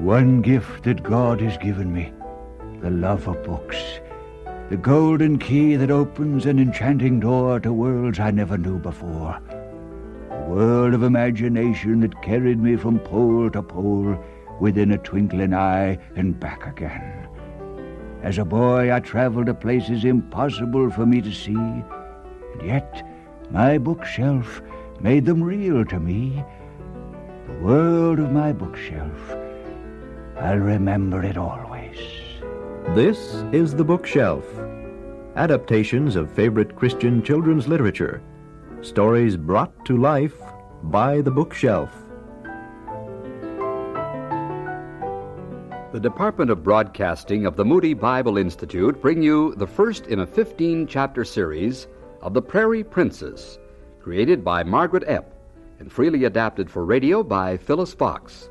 One gift that God has given me, the love of books, the golden key that opens an enchanting door to worlds I never knew before. A world of imagination that carried me from pole to pole within a twinkling eye and back again. As a boy, I traveled to places impossible for me to see, and yet my bookshelf made them real to me. The world of my bookshelf, I'll remember it always. This is The Bookshelf. Adaptations of favorite Christian children's literature. Stories brought to life by The Bookshelf. The Department of Broadcasting of the Moody Bible Institute bring you the first in a 15-chapter series of The Prairie Princess, created by Margret and freely adapted for radio by Phyllis Fox.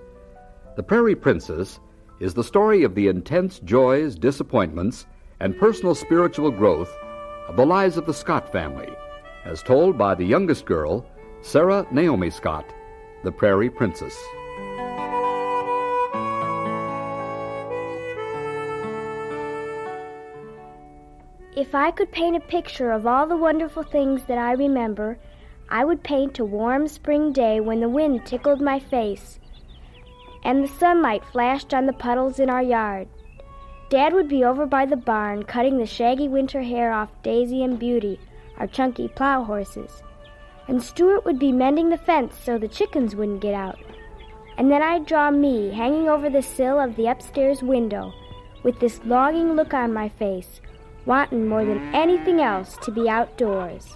The Prairie Princess is the story of the intense joys, disappointments, and personal spiritual growth of the lives of the Scott family, as told by the youngest girl, Sarah Naomi Scott, the Prairie Princess. If I could paint a picture of all the wonderful things that I remember, I would paint a warm spring day when the wind tickled my face and the sunlight flashed on the puddles in our yard. Dad would be over by the barn cutting the shaggy winter hair off Daisy and Beauty, our chunky plow horses, and Stuart would be mending the fence so the chickens wouldn't get out. And then I'd draw me hanging over the sill of the upstairs window with this longing look on my face, wanting more than anything else to be outdoors.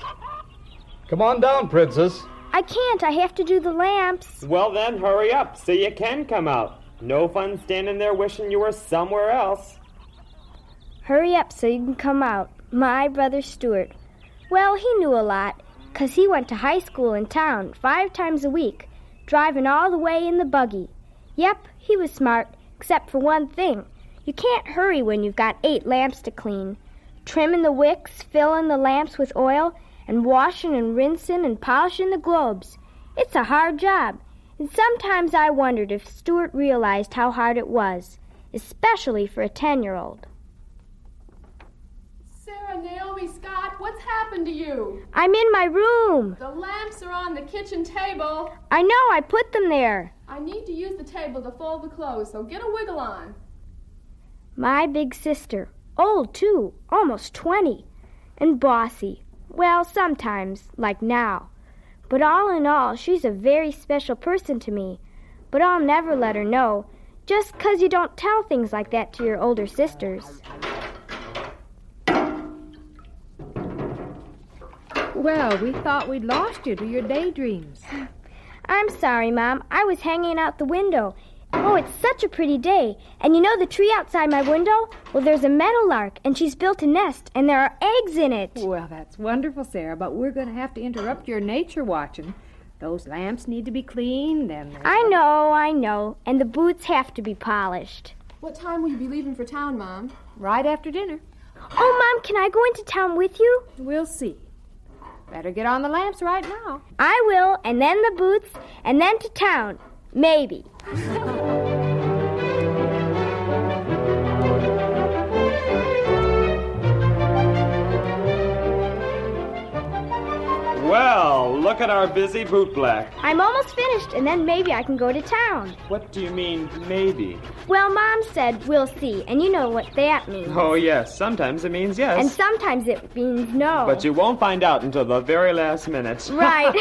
Come on down, Princess. I can't. I have to do the lamps. Well then, hurry up so you can come out. No fun standing there wishing you were somewhere else. Hurry up so you can come out. My brother Stuart. Well, he knew a lot, 'cause he went to high school in town 5 times a week, driving all the way in the buggy. Yep, he was smart, except for one thing. You can't hurry when you've got 8 lamps to clean. Trimming the wicks, filling the lamps with oil, and washing and rinsing and polishing the globes. It's a hard job, and sometimes I wondered if Stuart realized how hard it was, especially for a 10-year-old. Sarah Naomi Scott, what's happened to you? I'm in my room. The lamps are on the kitchen table. I know, I put them there. I need to use the table to fold the clothes, so get a wiggle on. My big sister, old too, almost 20, and bossy. Well, sometimes, like now. But all in all, she's a very special person to me. But I'll never let her know, just 'cause you don't tell things like that to your older sisters. Well, we thought we'd lost you to your daydreams. I'm sorry, Mom. I was hanging out the window. Oh, it's such a pretty day. And you know the tree outside my window? Well, there's a meadowlark, and she's built a nest, and there are eggs in it. Well, that's wonderful, Sarah, but we're going to have to interrupt your nature watching. Those lamps need to be cleaned, and... I know. And the boots have to be polished. What time will you be leaving for town, Mom? Right after dinner. Oh, Mom, can I go into town with you? We'll see. Better get on the lamps right now. I will, and then the boots, and then to town. Maybe. Well, look at our busy bootblack. I'm almost finished, and then maybe I can go to town. What do you mean, maybe? Well, Mom said we'll see, and you know what that means. Oh, yes. Sometimes it means yes. And sometimes it means no. But you won't find out until the very last minute. Right.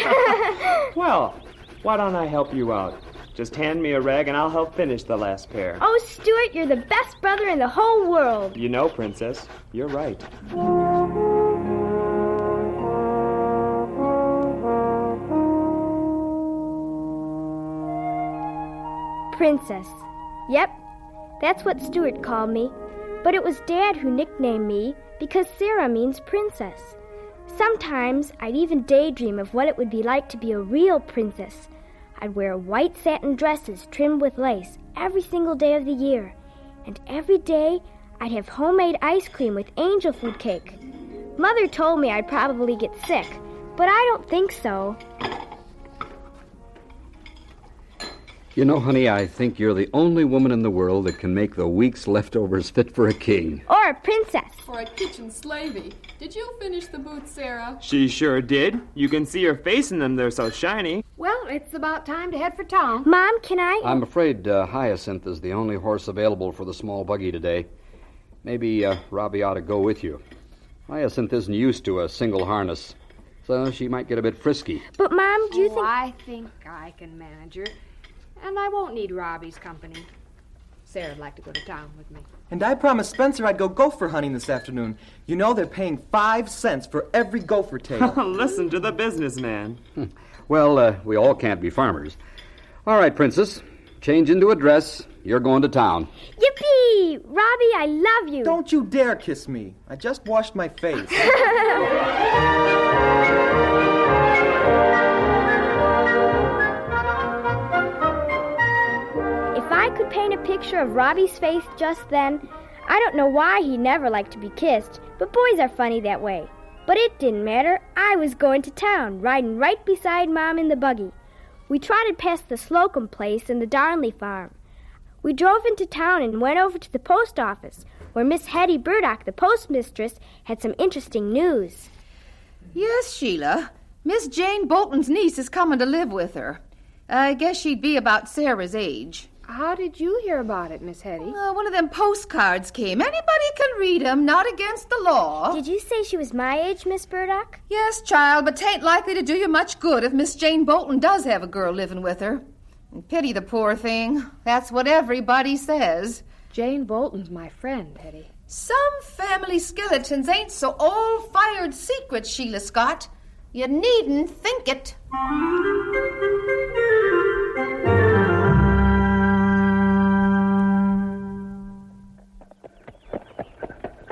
Well, why don't I help you out? Just hand me a rag and I'll help finish the last pair. Oh, Stuart, you're the best brother in the whole world. You know, Princess, you're right. Princess. Yep, that's what Stuart called me. But it was Dad who nicknamed me because Sarah means princess. Sometimes I'd even daydream of what it would be like to be a real princess. I'd wear white satin dresses trimmed with lace every single day of the year. And every day I'd have homemade ice cream with angel food cake. Mother told me I'd probably get sick, but I don't think so. You know, honey, I think you're the only woman in the world that can make the week's leftovers fit for a king. Or a princess. For a kitchen slavey. Did you finish the boots, Sarah? She sure did. You can see her face in them. They're so shiny. Well, it's about time to head for town. Mom, can I? I'm afraid Hyacinth is the only horse available for the small buggy today. Maybe Robbie ought to go with you. Hyacinth isn't used to a single harness, so she might get a bit frisky. But, Mom, do you think... I think I can manage her. And I won't need Robbie's company. Sarah'd like to go to town with me. And I promised Spencer I'd go gopher hunting this afternoon. You know they're paying 5 cents for every gopher tail. Listen to the businessman. Well, we all can't be farmers. All right, Princess, change into a dress. You're going to town. Yippee! Robbie, I love you. Don't you dare kiss me. I just washed my face. If I could paint a picture of Robbie's face just then, I don't know why he never liked to be kissed, but boys are funny that way. But it didn't matter. I was going to town, riding right beside Mom in the buggy. We trotted past the Slocum place and the Darnley farm. We drove into town and went over to the post office, where Miss Hetty Burdock, the postmistress, had some interesting news. Yes, Sheila. Miss Jane Bolton's niece is coming to live with her. I guess she'd be about Sarah's age. How did you hear about it, Miss Hetty? One of them postcards came. Anybody can read 'em, not against the law. Did you say she was my age, Miss Burdock? Yes, child, but 'tain't likely to do you much good if Miss Jane Bolton does have a girl living with her. And pity the poor thing. That's what everybody says. Jane Bolton's my friend, Hetty. Some family skeletons ain't so old-fired secrets, Sheila Scott. You needn't think it.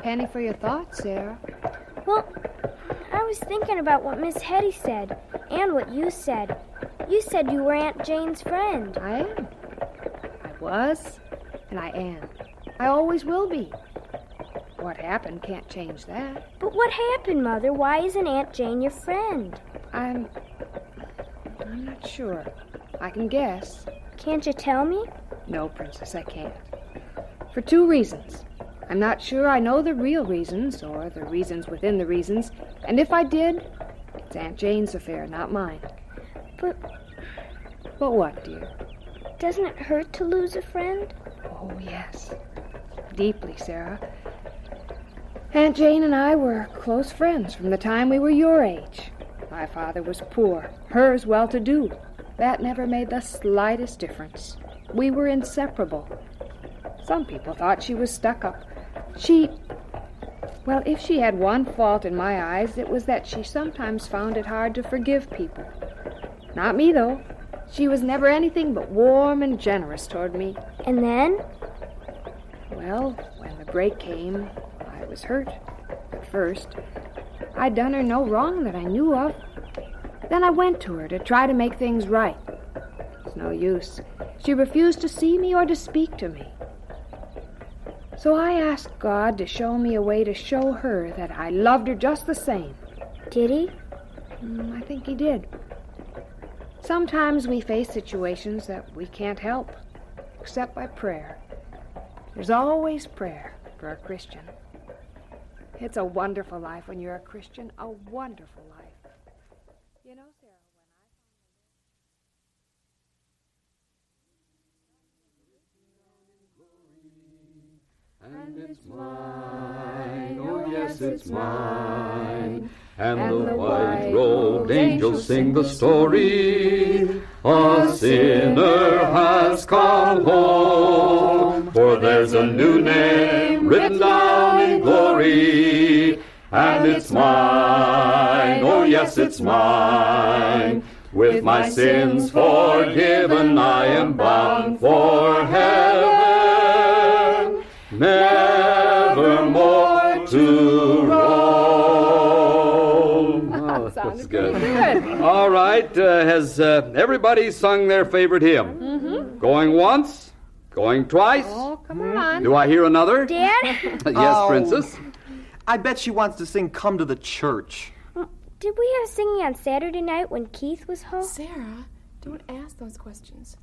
Penny for your thoughts, Sarah. Well, I was thinking about what Miss Hetty said, and what you said. You said you were Aunt Jane's friend. I am. I was, and I am. I always will be. What happened can't change that. But what happened, Mother? Why isn't Aunt Jane your friend? I'm not sure. I can guess. Can't you tell me? No, Princess, I can't. For 2 reasons. I'm not sure I know the real reasons, or the reasons within the reasons, and if I did, it's Aunt Jane's affair, not mine. But what, dear? Doesn't it hurt to lose a friend? Oh, yes. Deeply, Sarah. Aunt Jane and I were close friends from the time we were your age. My father was poor, hers well-to-do. That never made the slightest difference. We were inseparable. Some people thought she was stuck-up. Well, if she had one fault in my eyes, it was that she sometimes found it hard to forgive people. Not me, though. She was never anything but warm and generous toward me. And then? Well, when the break came, I was hurt. At first. I'd done her no wrong that I knew of. Then I went to her to try to make things right. It's no use. She refused to see me or to speak to me. So I asked God to show me a way to show her that I loved her just the same. Did he? I think he did. Sometimes we face situations that we can't help, except by prayer. There's always prayer for a Christian. It's a wonderful life when you're a Christian, a wonderful life. You know, Sarah, And it's mine, oh yes, it's mine. And the white-robed angels sing the story. A sinner has come home, for there's a new name written down in glory. And it's mine, oh yes, it's mine. With my sins forgiven, I am bound for heaven, never more to roam. Oh, that's good. All right, has everybody sung their favorite hymn? Mm-hmm. Going once? Going twice? Oh, come on. Do I hear another? Dad? Yes, Princess? I bet she wants to sing Come to the Church. Did we have singing on Saturday night when Keith was home? Sarah, don't ask those questions.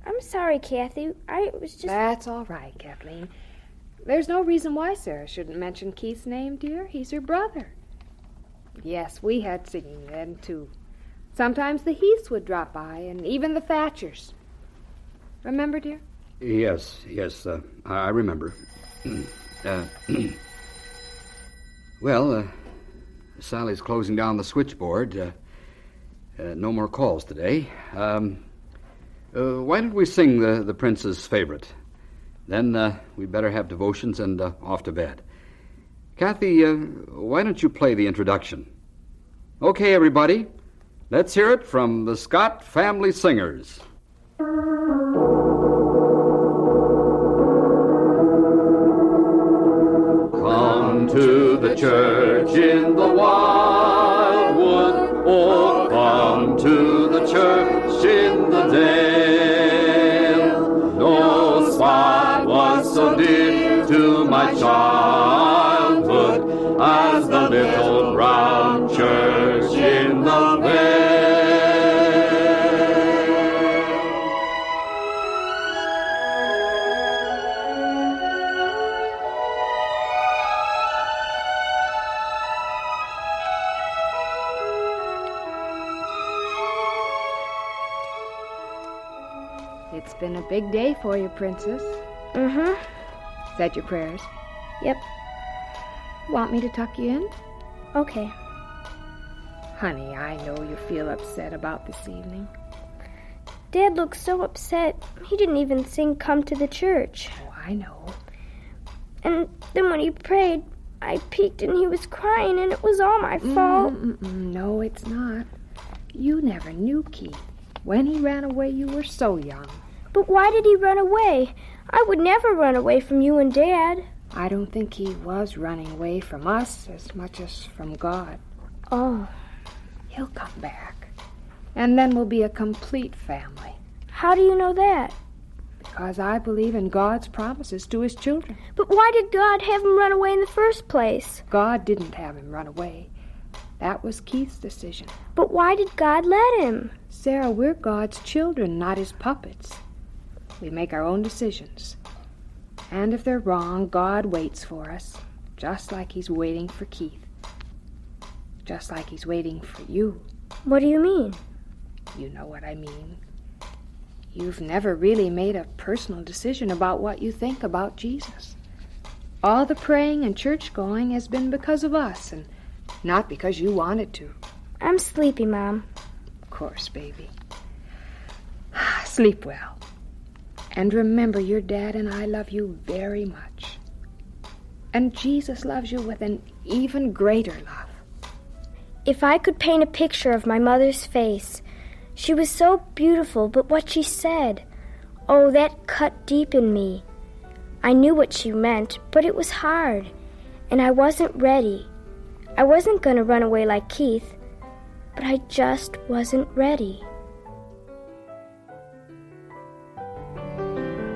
I'm sorry, Kathy. I was just... That's all right, Kathleen. There's no reason why Sarah shouldn't mention Keith's name, dear. He's her brother. Yes, we had singing then, too. Sometimes the Heaths would drop by, and even the Thatchers. Remember, dear? Yes, I remember. Well, Sally's closing down the switchboard. No more calls today. Why don't we sing the Prince's favorite? Then we'd better have devotions and off to bed. Kathy, why don't you play the introduction? Okay, everybody, let's hear it from the Scott Family Singers. Come to the church in the wildwood, oh, come to the church in the dale. No spot was so dear to my childhood as the little brown church in the vale. It's been a big day for you, Princess. Mm-hmm. Said your prayers. Yep. Want me to tuck you in? Okay. Honey, I know you feel upset about this evening. Dad looked so upset. He didn't even sing Come to the Church. Oh, I know. And then when he prayed, I peeked and he was crying and it was all my fault. No, it's not. You never knew Keith. When he ran away, you were so young. But why did he run away? I would never run away from you and Dad. I don't think he was running away from us as much as from God. Oh. He'll come back. And then we'll be a complete family. How do you know that? Because I believe in God's promises to his children. But why did God have him run away in the first place? God didn't have him run away. That was Keith's decision. But why did God let him? Sarah, we're God's children, not his puppets. We make our own decisions. And if they're wrong, God waits for us, just like he's waiting for Keith. Just like he's waiting for you. What do you mean? You know what I mean. You've never really made a personal decision about what you think about Jesus. All the praying and church-going has been because of us, and not because you wanted to. I'm sleepy, Mom. Of course, baby. Sleep well. And remember, your dad and I love you very much. And Jesus loves you with an even greater love. If I could paint a picture of my mother's face, she was so beautiful, but what she said, oh, that cut deep in me. I knew what she meant, but it was hard, and I wasn't ready. I wasn't going to run away like Keith, but I just wasn't ready.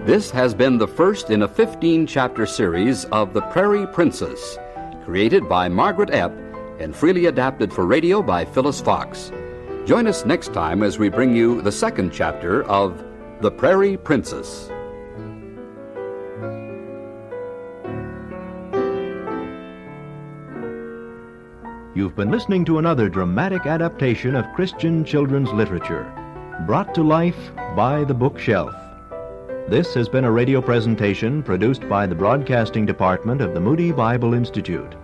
This has been the first in a 15-chapter series of The Prairie Princess, created by Margret Epp and freely adapted for radio by Phyllis Fox. Join us next time as we bring you the second chapter of The Prairie Princess. You've been listening to another dramatic adaptation of Christian children's literature, brought to life by the Bookshelf. This has been a radio presentation produced by the Broadcasting Department of the Moody Bible Institute.